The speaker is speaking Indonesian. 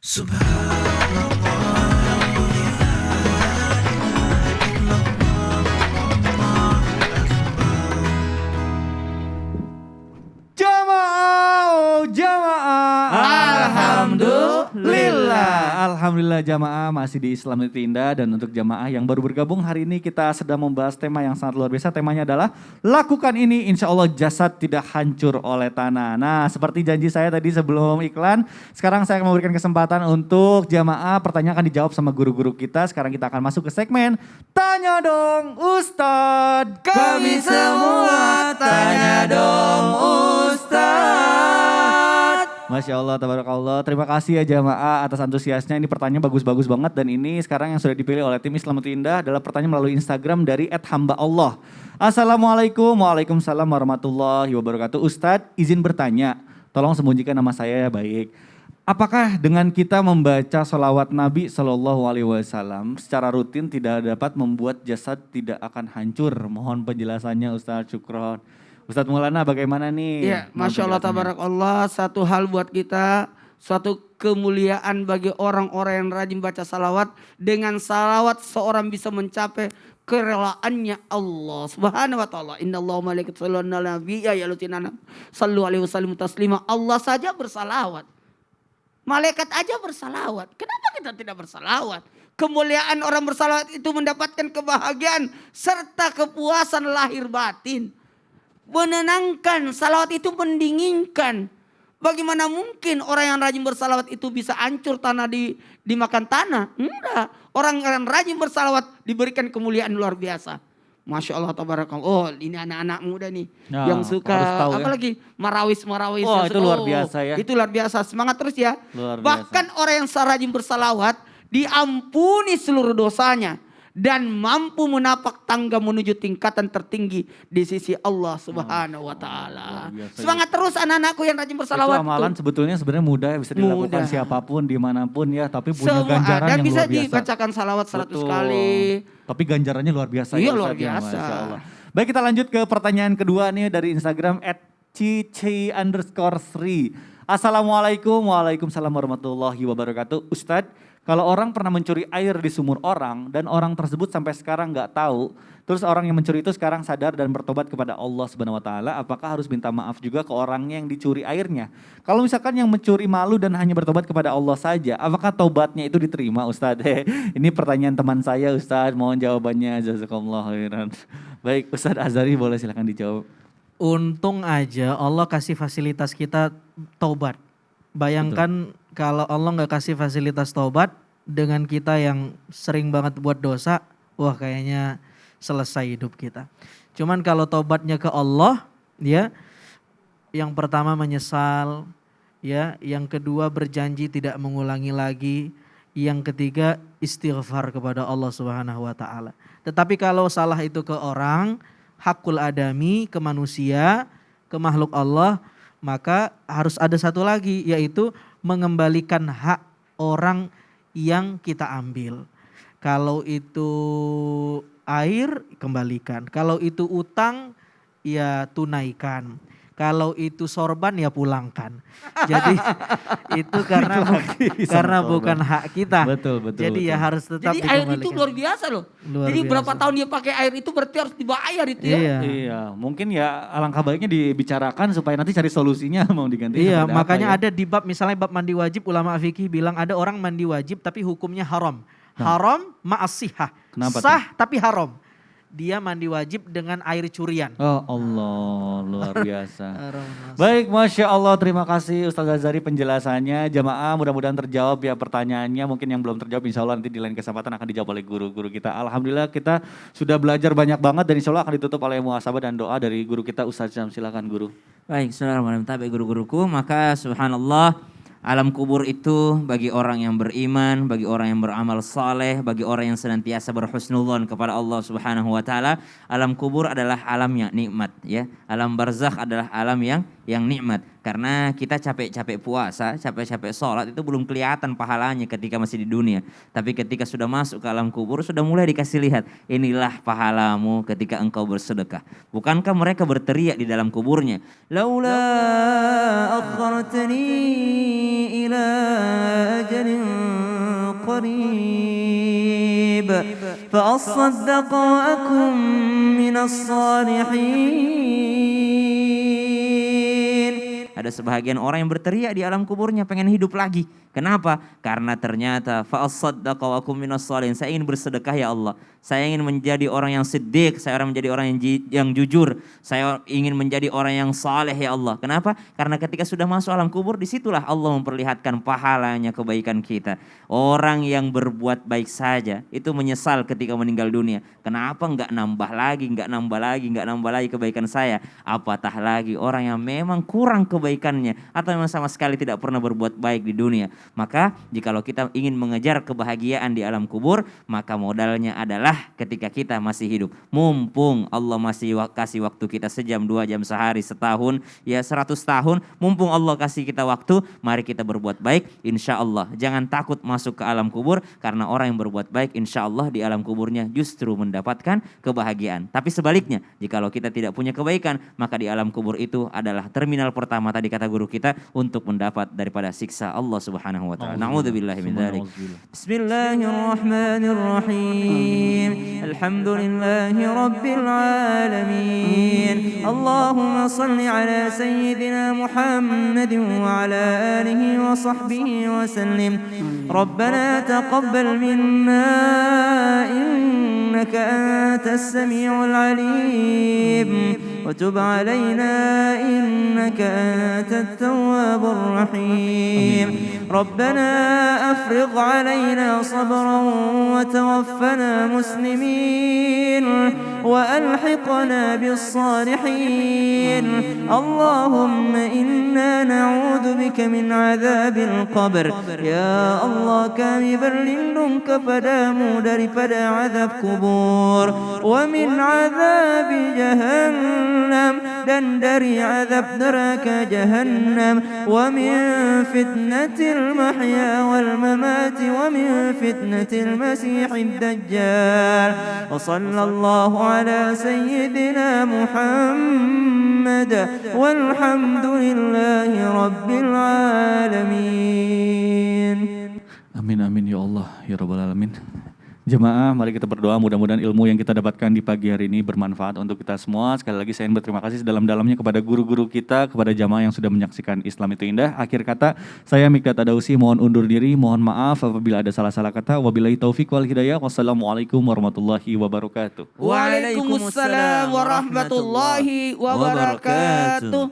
Jamaah, oh jamaah. Alhamdulillah. Alhamdulillah jamaah masih di Islam itu Indah. Dan untuk jamaah yang baru bergabung hari ini kita sedang membahas tema yang sangat luar biasa. Temanya adalah lakukan ini insya Allah jasad tidak hancur oleh tanah. Nah seperti janji saya tadi sebelum iklan. Sekarang saya akan memberikan kesempatan untuk jamaah pertanyaan akan dijawab sama guru-guru kita. Sekarang kita akan masuk ke segmen Tanya Dong Ustadz. Kami semua tanya dong Ustadz. Masya Allah, tabarakallah. Terima kasih ya jamaah atas antusiasnya. Ini pertanyaan bagus-bagus banget. Dan ini sekarang yang sudah dipilih oleh tim Islam itu Indah adalah pertanyaan melalui Instagram dari @hamba_Allah. Assalamualaikum, waalaikumsalam warahmatullahi wabarakatuh. Ustadz izin bertanya, tolong sembunyikan nama saya ya baik. Apakah dengan kita membaca sholawat Nabi SAW secara rutin tidak dapat membuat jasad tidak akan hancur? Mohon penjelasannya Ustadz, syukron. Ustadz Maulana bagaimana nih? Ya, Masya Allah, tabarakallah, satu hal buat kita, suatu kemuliaan bagi orang-orang yang rajin baca salawat. Dengan salawat seorang bisa mencapai kerelaannya Allah Subhanahu wa taala. Innallaha wa malaikatahu yusholluna 'alan nabiyyi ya ayyuhallazina amanu shallu 'alaihi wa sallimu taslima. Allah saja bersalawat. Malaikat aja bersalawat. Kenapa kita tidak bersalawat? Kemuliaan orang bersalawat itu mendapatkan kebahagiaan serta kepuasan lahir batin. Menenangkan, salawat itu mendinginkan. Bagaimana mungkin orang yang rajin bersalawat itu bisa hancur tanah dimakan tanah? Enggak. Orang yang rajin bersalawat diberikan kemuliaan luar biasa. Masya Allah, tabarakallah. Oh ini anak-anak muda nih Nah, yang suka tahu, apalagi marawis-marawis. Oh itu luar biasa ya. Itu luar biasa, semangat terus ya. Luar biasa. Bahkan orang yang rajin bersalawat diampuni seluruh dosanya. Dan mampu menapak tangga menuju tingkatan tertinggi di sisi Allah Subhanahu wa taala. Semangat terus anak-anakku yang rajin bersalawat. Itu amalan sebenarnya mudah ya, bisa dilakukan siapapun dimanapun ya, tapi punya Semua ganjaran dan yang bisa luar biasa. dibacakan salawat 100 Betul. kali. Tapi ganjarannya luar biasa. Iya, ya, luar Ustadz, ya, biasa. Masya Allah. Baik kita lanjut ke pertanyaan kedua nih dari Instagram @cici_sri. Assalamualaikum, waalaikumsalam warahmatullahi wabarakatuh. Ustadz, kalau orang pernah mencuri air di sumur orang dan orang tersebut sampai sekarang nggak tahu, terus orang yang mencuri itu sekarang sadar dan bertobat kepada Allah Subhanahu wa taala, apakah harus minta maaf juga ke orangnya yang dicuri airnya? Kalau misalkan yang mencuri malu dan hanya bertobat kepada Allah saja, apakah tobatnya itu diterima Ustadz? Ini pertanyaan teman saya Ustadz, mohon jawabannya. Jazakumullah khairan. Baik Ustadz Azhari boleh silakan dijawab. Untung aja Allah kasih fasilitas kita taubat. Bayangkan kalau Allah nggak kasih fasilitas taubat dengan kita yang sering banget buat dosa, wah kayaknya selesai hidup kita. Cuman kalau taubatnya ke Allah, ya, yang pertama menyesal, ya, yang kedua berjanji tidak mengulangi lagi, yang ketiga istighfar kepada Allah Subhanahu wa taala. Tetapi kalau salah itu ke orang, hakul adami, ke manusia, ke makhluk Allah, maka harus ada satu lagi yaitu mengembalikan hak orang yang kita ambil. Kalau itu air kembalikan, kalau itu utang ya tunaikan. Kalau itu sorban ya pulangkan. Jadi itu karena bukan hak kita. Betul. Jadi ya harus tetap Jadi air dikembalikan. itu luar biasa loh. Luar Jadi biasa. berapa tahun dia pakai air itu berarti harus dibayar itu ya. Iya. Iya, mungkin ya alangkah baiknya dibicarakan supaya nanti cari solusinya mau diganti. Iya, seperti apa makanya ya. ada di bab misalnya bab mandi wajib, ulama fikih bilang ada orang mandi wajib tapi hukumnya haram. Haram ma'asihah. Kenapa Sah tapi haram. Dia mandi wajib dengan air curian. Oh Allah, luar biasa. Haram. Baik, Masya Allah, terima kasih Ustaz Azhari penjelasannya. Jamaah mudah-mudahan terjawab ya pertanyaannya. Mungkin yang belum terjawab insya Allah nanti di lain kesempatan akan dijawab oleh guru-guru kita. Alhamdulillah kita sudah belajar banyak banget dan insya Allah akan ditutup oleh muhasabah dan doa dari guru kita Ustaz Syam. Silakan guru. Baik, Bismillahirrahmanirrahim. Baik guru-guruku, maka subhanallah alam kubur itu bagi orang yang beriman, bagi orang yang beramal saleh, bagi orang yang senantiasa berhusnudzon kepada Allah Subhanahu wa taala. Alam kubur adalah alam yang nikmat ya. Alam barzakh adalah alam yang nikmat. Karena kita capek-capek puasa, capek-capek sholat itu belum kelihatan pahalanya ketika masih di dunia. Tapi ketika sudah masuk ke alam kubur sudah mulai dikasih lihat, inilah pahalamu ketika engkau bersedekah. Bukankah mereka berteriak di dalam kuburnya, laula akhartani ila ajalin qarib fa asaddaqa wa akum minas salihin. Ada sebahagian orang yang berteriak di alam kuburnya pengen hidup lagi. Kenapa? Karena ternyata fa'asaddaqa wa akum minas shalihin. Saya ingin bersedekah ya Allah. Saya ingin menjadi orang yang siddiq, saya ingin menjadi orang yang jujur. Saya ingin menjadi orang yang saleh ya Allah. Kenapa? Karena ketika sudah masuk alam kubur disitulah Allah memperlihatkan pahalanya kebaikan kita. Orang yang berbuat baik saja itu menyesal ketika meninggal dunia. Kenapa enggak nambah lagi kebaikan saya? Apatah lagi orang yang memang kurang kebaikannya atau memang sama sekali tidak pernah berbuat baik di dunia. Maka jikalau kita ingin mengejar kebahagiaan di alam kubur, maka modalnya adalah ketika kita masih hidup. Mumpung Allah masih kasih waktu kita sejam, 2 jam sehari, setahun, ya 100 tahun. Mumpung Allah kasih kita waktu, mari kita berbuat baik. Insya Allah jangan takut masuk ke alam kubur, karena orang yang berbuat baik insya Allah di alam kuburnya justru mendapatkan kebahagiaan. Tapi sebaliknya, jikalau kita tidak punya kebaikan, maka di alam kubur itu adalah terminal pertama tadi kata guru kita untuk mendapat daripada siksa Allah Subhanahu wa taala. Na'udzubillahi min dzalik. Bismillahirrahmanirrahim. Alhamdulillahi rabbil alamin. Allahumma shalli ala sayyidina Muhammadin wa ala alihi wa sahbihi wa sallim. Rabbana taqabbal minna innaka antas samiul alim. وتب علينا إنك أنت التواب الرحيم ربنا أفرغ علينا صبرا وتوفنا مسلمين وألحقنا بالصالحين اللهم إنا نعوذ بك من عذاب القبر يا الله kami berlindung kepadamu daripada azab kubur wa min azab jahannam dan dari azab neraka jahannam wa min fitnatil mahya wal mamati wa min fitnatil masihid dajjal wa sallallahu ala sayyidina Muhammad walhamdulillahi rabbil alamin. Amin amin ya Allah ya rabbal alamin. Jemaah, mari kita berdoa mudah-mudahan ilmu yang kita dapatkan di pagi hari ini bermanfaat untuk kita semua. Sekali lagi saya ingin berterima kasih sedalam-dalamnya kepada guru-guru kita, kepada jamaah yang sudah menyaksikan Islam itu Indah. Akhir kata, saya Mikdad Adausi mohon undur diri, mohon maaf apabila ada salah-salah kata. Wabillahi taufik wal hidayah. Wassalamualaikum warahmatullahi wabarakatuh. Waalaikumsalam warahmatullahi wabarakatuh.